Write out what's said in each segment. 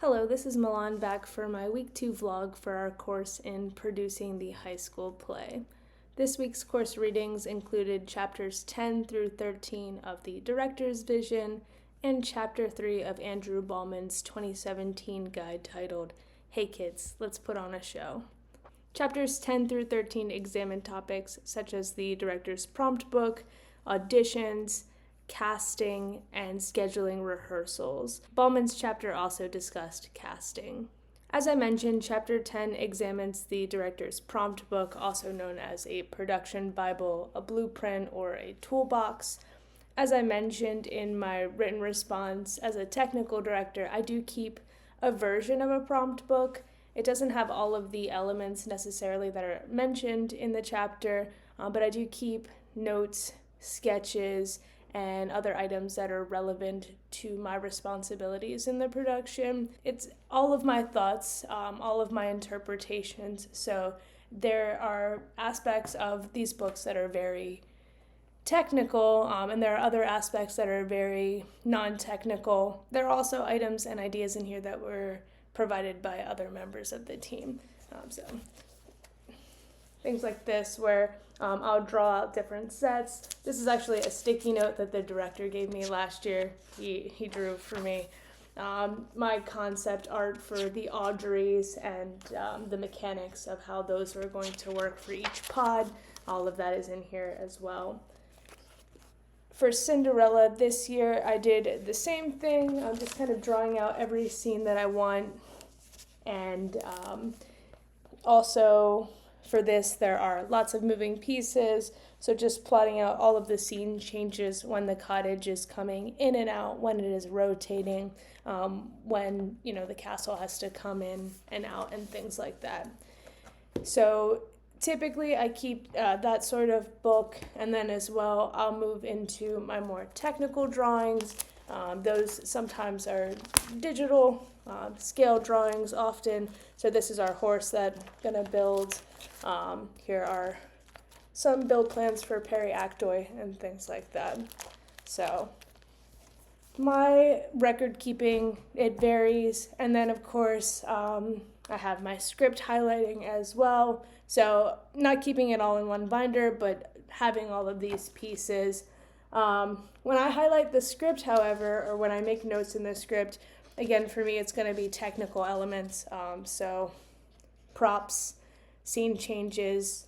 Hello, this is Milan back for my week 2 vlog for our course in producing the high school play. This week's course readings included chapters 10 through 13 of the Director's Vision and chapter 3 of Andrew Ballman's 2017 guide titled, Hey Kids, Let's Put on a Show. Chapters 10 through 13 examine topics such as the director's prompt book, auditions, casting, and scheduling rehearsals. Ballman's chapter also discussed casting. As I mentioned, Chapter 10 examines the director's prompt book, also known as a production Bible, a blueprint, or a toolbox. As I mentioned in my written response, as a technical director, I do keep a version of a prompt book. It doesn't have all of the elements necessarily that are mentioned in the chapter, but I do keep notes, sketches, and other items that are relevant to my responsibilities in the production. It's all of my thoughts, all of my interpretations. So there are aspects of these books that are very technical, and there are other aspects that are very non-technical. There are also items and ideas in here that were provided by other members of the team. So things like this where I'll draw out different sets. This is actually a sticky note that the director gave me last year. He drew for me. My concept art for the Audreys and the mechanics of how those are going to work for each pod. All of that is in here as well. For Cinderella this year, I did the same thing. I'm just kind of drawing out every scene that I want. And also for this, there are lots of moving pieces, so just plotting out all of the scene changes when the cottage is coming in and out, when it is rotating, when the castle has to come in and out, and things like that. So typically I keep that sort of book, and then as well I'll move into my more technical drawings. Those sometimes are digital scale drawings often. So this is our horse that I'm going to build. Here are some build plans for Perry Actoy and things like that. So my record keeping, it varies. And then of course, I have my script highlighting as well. So not keeping it all in one binder, but having all of these pieces. When I highlight the script, however, or when I make notes in the script, again, for me, it's going to be technical elements. So props, scene changes.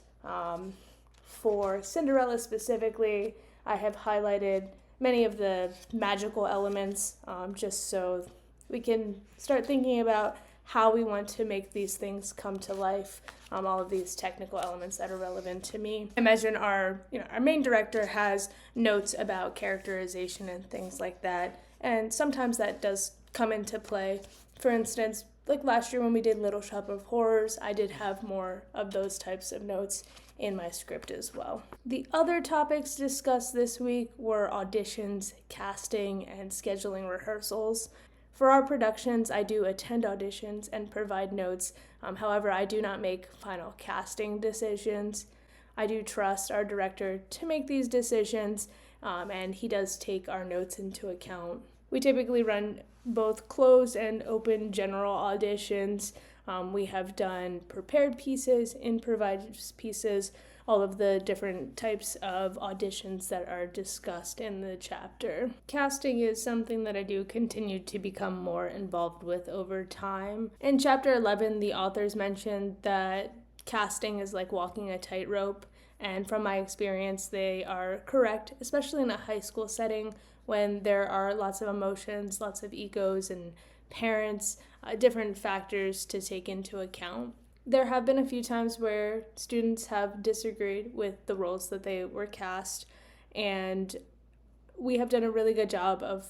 For Cinderella specifically, I have highlighted many of the magical elements, just so we can start thinking about how we want to make these things come to life, all of these technical elements that are relevant to me. I imagine our main director has notes about characterization and things like that, and sometimes that does come into play. For instance, like last year when we did Little Shop of Horrors, I did have more of those types of notes in my script as well. The other topics discussed this week were auditions, casting, and scheduling rehearsals. For our productions, I do attend auditions and provide notes. However, I do not make final casting decisions. I do trust our director to make these decisions, and he does take our notes into account. We typically run both closed and open general auditions. We have done prepared pieces, improvised pieces, all of the different types of auditions that are discussed in the chapter. Casting is something that I do continue to become more involved with over time. In chapter 11, the authors mentioned that casting is like walking a tightrope, and from my experience, they are correct, especially in a high school setting when there are lots of emotions, lots of egos, and parents, different factors to take into account. There have been a few times where students have disagreed with the roles that they were cast, and we have done a really good job of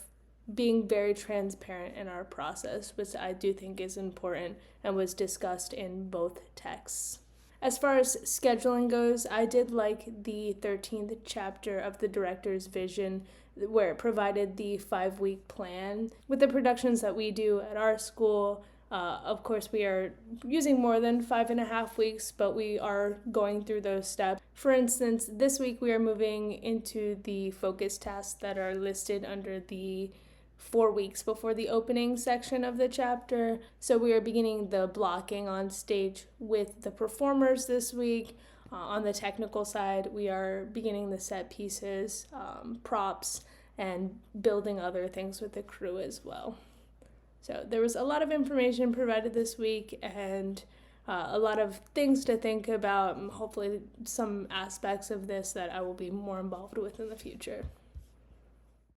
being very transparent in our process, which I do think is important and was discussed in both texts. As far as scheduling goes, I did like the 13th chapter of the Director's Vision, where it provided the 5-week plan. With the productions that we do at our school, of course, we are using more than 5.5 weeks, but we are going through those steps. For instance, this week we are moving into the focus tasks that are listed under the 4 weeks before the opening section of the chapter. So we are beginning the blocking on stage with the performers this week. On the technical side, we are beginning the set pieces, props, and building other things with the crew as well. So there was a lot of information provided this week, and a lot of things to think about, and hopefully some aspects of this that I will be more involved with in the future.